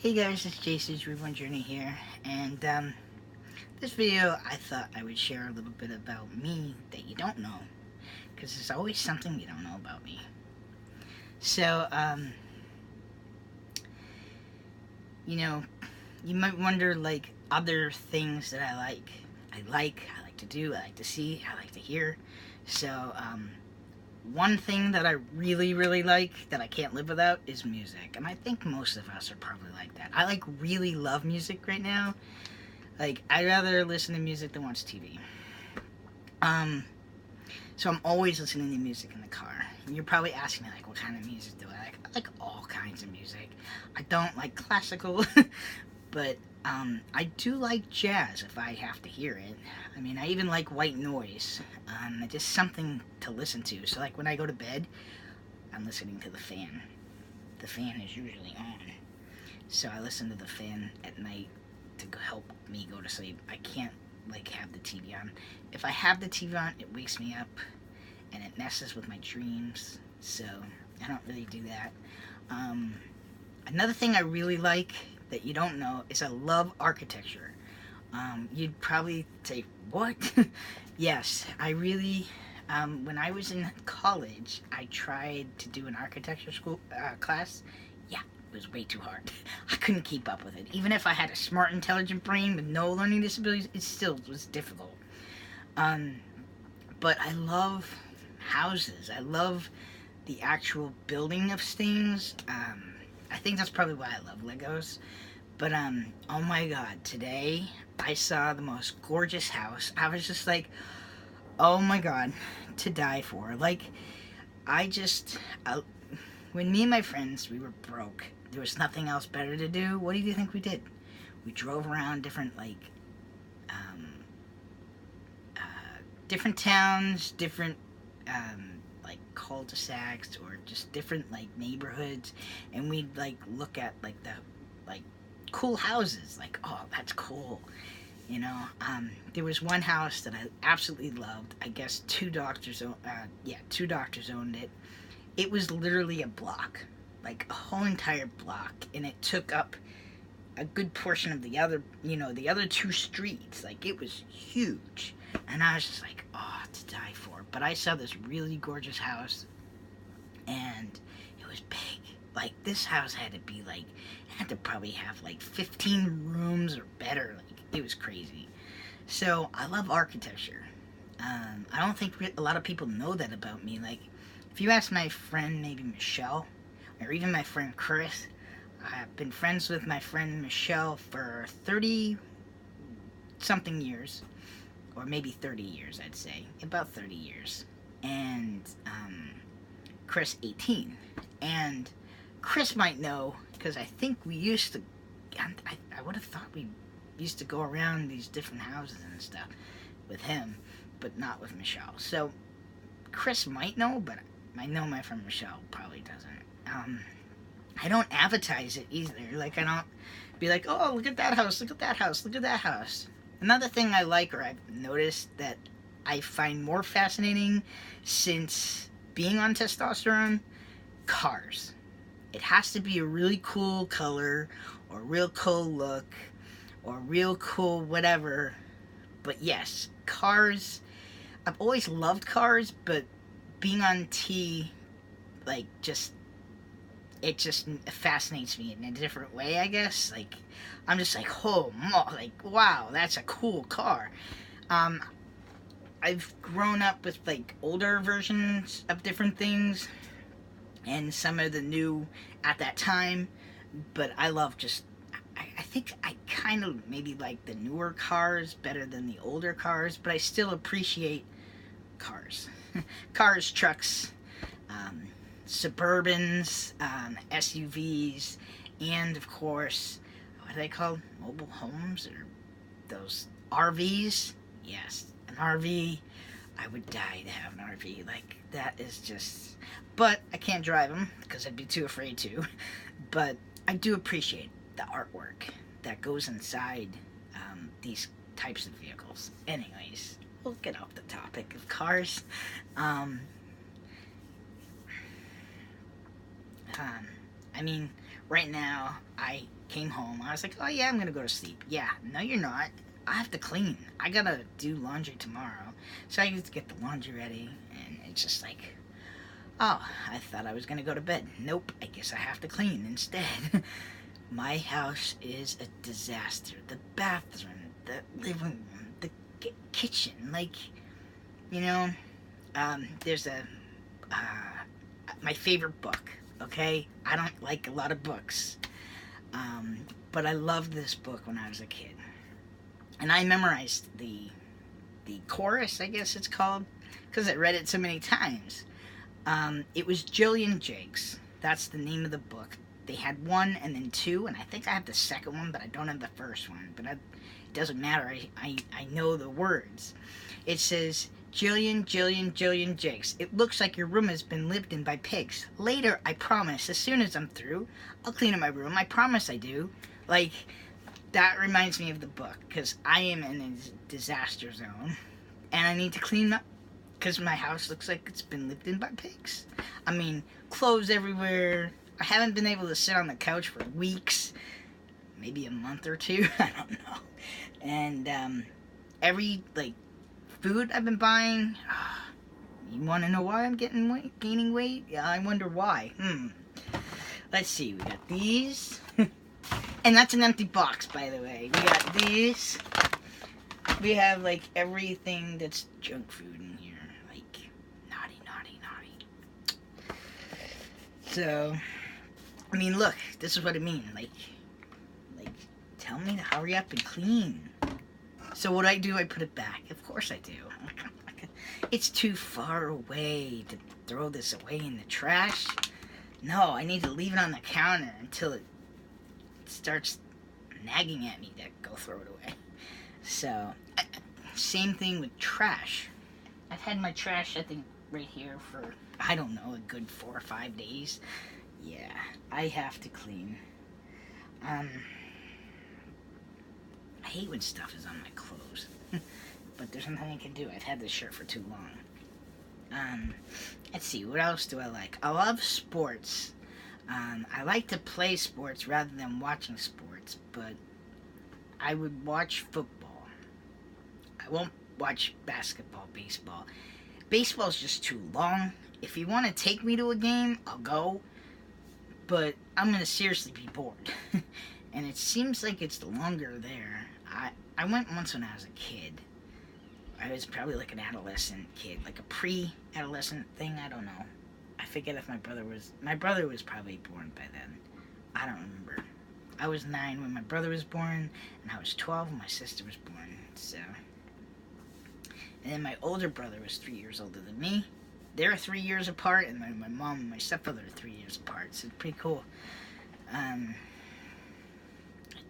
Hey guys, it's Jason's Reborn Journey here, and this video I thought I would share a little bit about me that you don't know, because there's always something you don't know about me. So, you know, you might wonder like other things that I like to do, I like to see, I like to hear. So, one thing that I really, really like that I can't live without is music. And I think most of us are probably like that. I really love music right now. Like, I'd rather listen to music than watch TV. So I'm always listening to music in the car. And you're probably asking me, like, what kind of music do I like? I like all kinds of music. I don't like classical, but I do like jazz if I have to hear it. I mean, I even like white noise. Just something to listen to. So, like, when I go to bed, I'm listening to the fan. The fan is usually on. So I listen to the fan at night to help me go to sleep. I can't, like, have the TV on. If I have the TV on, it wakes me up and it messes with my dreams. So I don't really do that. Another thing I really like that you don't know is I love architecture. You'd probably say, what? Yes, I really, when I was in college, I tried to do an architecture school class. Yeah, it was way too hard. I couldn't keep up with it. Even if I had a smart, intelligent brain with no learning disabilities, it still was difficult. But I love houses. I love the actual building of things. I think that's probably why I love Legos. But oh my god, today I saw the most gorgeous house. I was just like, oh my god, to die for. Like, I just, when me and my friends, we were broke, there was nothing else better to do. What do you think we did? We drove around different, like, different towns, different, like, cul-de-sacs, or just different, like, neighborhoods, and we'd, like, look at, like, the, like, cool houses. Like, oh, that's cool. You know, there was one house that I absolutely loved. I guess two doctors owned it. It was literally a block, like a whole entire block, and it took up a good portion of the other two streets. Like, it was huge, and I was just like, oh, to die for. But I saw this really gorgeous house, and it was big. Like, this house had to be like, it had to probably have like 15 rooms or better. Like, it was crazy. So I love architecture. I don't think a lot of people know that about me. Like, if you ask my friend, maybe Michelle, or even my friend Chris, I've been friends with my friend Michelle for 30 something years, or maybe 30 years, I'd say. About 30 years. And Chris, 18. And Chris might know, because I think we used to, I would have thought we used to go around these different houses and stuff with him, but not with Michelle. So Chris might know, but I know my friend Michelle probably doesn't. I don't advertise it either. Like, I don't be like, oh, look at that house, look at that house, look at that house. Another thing I like, or I've noticed that I find more fascinating since being on testosterone, cars. It has to be a really cool color, or a real cool look, or real cool whatever. But yes, cars. I've always loved cars, but being on T, like, it just fascinates me in a different way, I guess. Like, I'm just like, oh, like, wow, that's a cool car. I've grown up with, like, older versions of different things, and some of the new at that time, but I love just, I think I kind of maybe like the newer cars better than the older cars, but I still appreciate cars. Cars, trucks, Suburbans, SUVs, and of course, what are they called? Mobile homes, or those RVs? Yes, an RV. I would die to have an RV. Like, that is just. But I can't drive them because I'd be too afraid to. But I do appreciate the artwork that goes inside these types of vehicles. Anyways, we'll get off the topic of cars. I mean, right now, I came home. I was like, oh yeah, I'm gonna go to sleep. Yeah, no, you're not. I have to clean. I gotta do laundry tomorrow. So I used to get the laundry ready, and it's just like, oh, I thought I was gonna go to bed. Nope, I guess I have to clean instead. My house is a disaster. The bathroom, the living room, the kitchen, like, you know, there's my favorite book, okay? I don't like a lot of books, but I loved this book when I was a kid. And I memorized the chorus, I guess it's called, because I read it so many times. It was Jill and Jake's. That's the name of the book. They had 1 and then 2, and I think I have the second one, but I don't have the first one. But it doesn't matter. I know the words. It says, Jillian, Jakes. It looks like your room has been lived in by pigs. Later, I promise, as soon as I'm through, I'll clean up my room. I promise I do. Like, that reminds me of the book, because I am in a disaster zone, and I need to clean up, because my house looks like it's been lived in by pigs. I mean, clothes everywhere. I haven't been able to sit on the couch for weeks, maybe a month or 2, I don't know. And every, like, food I've been buying, you want to know why I'm gaining weight? Yeah, I wonder why. Let's see, we got these, and that's an empty box, by the way. We got these. We have, like, everything that's junk food in here, like, naughty. So, I mean, look, this is what I mean, like, tell me to hurry up and clean. So what I do, I put it back. Of course I do. It's too far away to throw this away in the trash. No, I need to leave it on the counter until it starts nagging at me to go throw it away. So, same thing with trash. I've had my trash, I think, right here for, I don't know, a good 4 or 5 days. Yeah, I have to clean. I hate when stuff is on my clothes. But there's nothing I can do. I've had this shirt for too long. Let's see, what else do I like? I love sports. I like to play sports rather than watching sports, but I would watch football. I won't watch basketball, baseball. Baseball's just too long. If you want to take me to a game, I'll go. But I'm going to seriously be bored. And it seems like it's longer there. I went once when I was a kid. I was probably like an adolescent kid. Like a pre-adolescent thing, I don't know. I forget if my brother was probably born by then. I don't remember. I was 9 when my brother was born, and I was 12 when my sister was born, so. And then my older brother was 3 years older than me. They're 3 years apart, and my mom and my stepbrother are 3 years apart, so it's pretty cool. I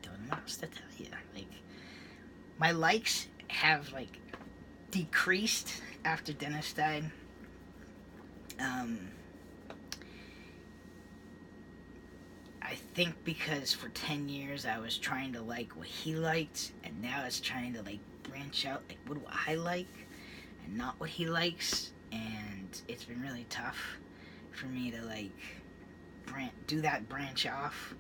don't know what else to tell you. Like, my likes have, like, decreased after Dennis died. I think because for 10 years I was trying to like what he liked, and now it's trying to, like, branch out, like, what do I like, and not what he likes, and it's been really tough for me to, like, do that branch off.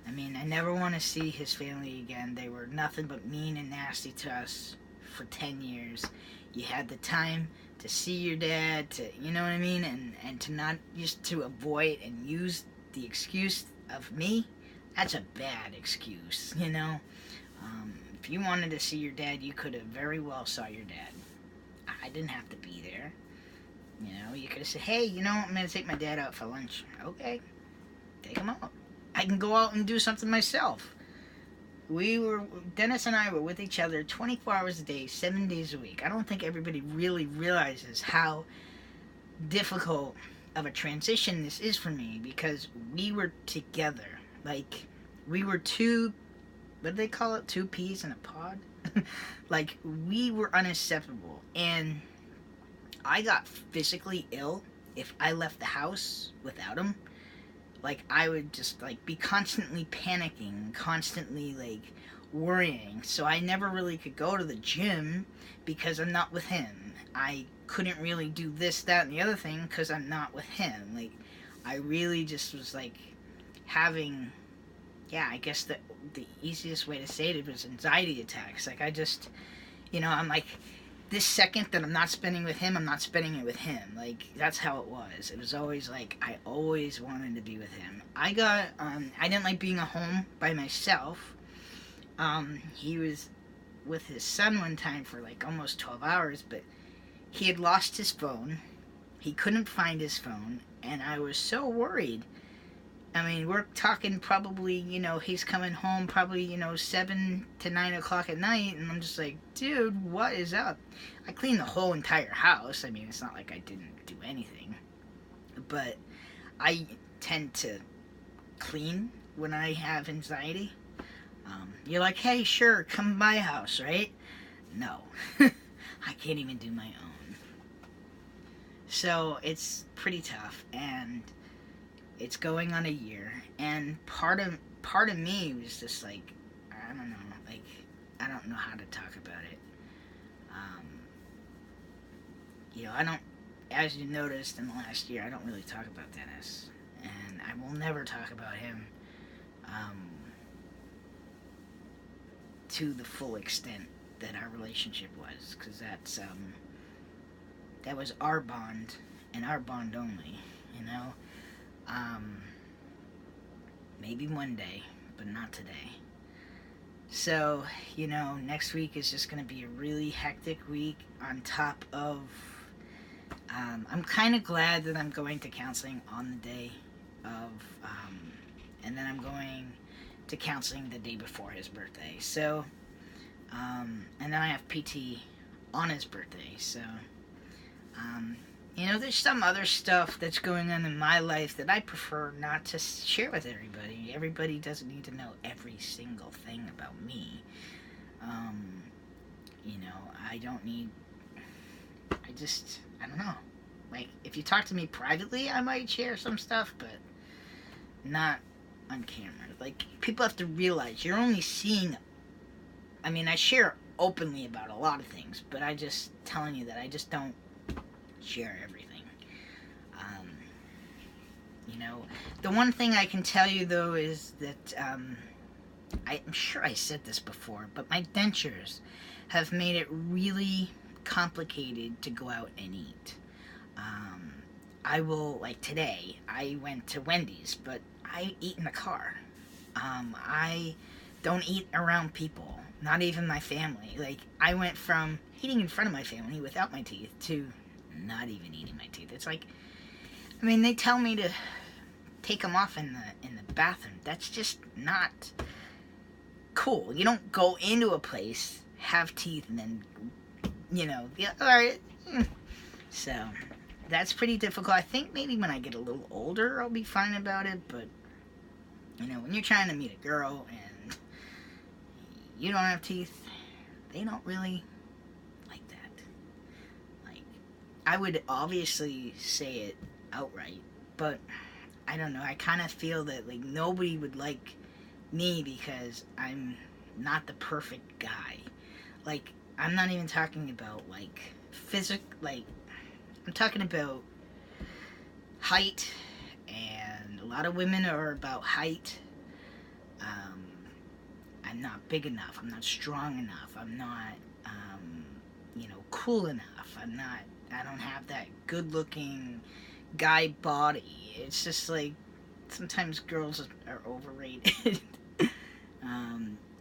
I mean, I never want to see his family again. They were nothing but mean and nasty to us for 10 years. You had the time to see your dad, to, you know what I mean, and to not, just to avoid and use the excuse of me. That's a bad excuse, you know. If you wanted to see your dad, you could have very well saw your dad. I didn't have to be there. You know, you could have said, hey, you know, I'm going to take my dad out for lunch. Okay, take him out. I can go out and do something myself. Dennis and I were with each other 24 hours a day, 7 days a week. I don't think everybody really realizes how difficult of a transition this is for me, because we were together. Like, we were what do they call it? 2 peas in a pod? Like, we were unacceptable. And I got physically ill if I left the house without him. Like, I would just, like, be constantly panicking, constantly, like, worrying. So I never really could go to the gym because I'm not with him. I couldn't really do this, that, and the other thing because I'm not with him. Like, I really just was, like, having yeah, I guess the easiest way to say it was anxiety attacks. Like I just, I'm like, this second that I'm not spending with him, I'm not spending it with him. Like that's how it was. It was always like I always wanted to be with him. I didn't like being at home by myself. He was with his son one time for like almost 12 hours, but he had lost his phone. He couldn't find his phone, and I was so worried. I mean, we're talking probably, he's coming home probably, 7 to 9 o'clock at night, and I'm just like, dude, what is up? I cleaned the whole entire house. I mean, it's not like I didn't do anything, but I tend to clean when I have anxiety. You're like, hey, sure, come to my house, right? No. I can't even do my own. So it's pretty tough, and it's going on a year, and part of me was just like, I don't know, like I don't know how to talk about it. I don't, as you noticed in the last year, I don't really talk about Dennis, and I will never talk about him to the full extent that our relationship was, because that was our bond and our bond only, you know. Maybe one day, but not today. So, next week is just going to be a really hectic week on top of. I'm kind of glad that I'm going to counseling on the day of. And then I'm going to counseling the day before his birthday. So, and then I have PT on his birthday. So, there's some other stuff that's going on in my life that I prefer not to share with everybody. Everybody doesn't need to know every single thing about me. I don't need... I don't know. Like, if you talk to me privately, I might share some stuff, but not on camera. Like, people have to realize you're only seeing... I mean, I share openly about a lot of things, but I just telling you that I just don't share everything. The one thing I can tell you though is that I'm sure I said this before, but my dentures have made it really complicated to go out and eat. I will, like today, I went to Wendy's, but I eat in the car. I don't eat around people, not even my family. Like, I went from eating in front of my family without my teeth to not even eating my teeth. It's like, I mean, they tell me to take them off in the bathroom. That's just not cool. You don't go into a place, have teeth, and then, yeah, all right. So, that's pretty difficult. I think maybe when I get a little older, I'll be fine about it, but, when you're trying to meet a girl and you don't have teeth, they don't really like that. Like, I would obviously say it outright, but I don't know. I kind of feel that, like, nobody would like me because I'm not the perfect guy. Like, I'm not even talking about, like, I'm talking about height, and a lot of women are about height. I'm not big enough. I'm not strong enough. I'm not, cool enough. I don't have that good-looking guy body. It's just like, sometimes girls are overrated.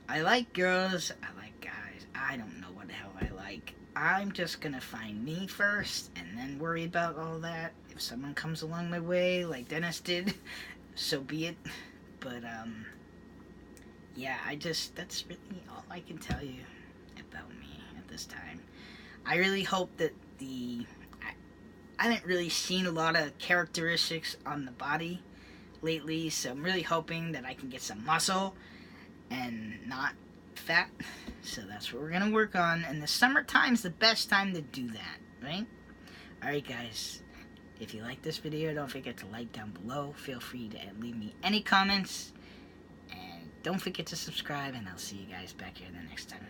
I like girls. I like guys. I don't know what the hell I like. I'm just gonna find me first and then worry about all that. If someone comes along my way, like Dennis did, so be it. But, yeah, that's really all I can tell you about me at this time. I really hope that I haven't really seen a lot of characteristics on the body lately, so I'm really hoping that I can get some muscle and not fat. So that's what we're gonna work on, and the summertime's the best time to do that, right? Alright guys, if you like this video, don't forget to like down below. Feel free to leave me any comments, and don't forget to subscribe, and I'll see you guys back here the next time.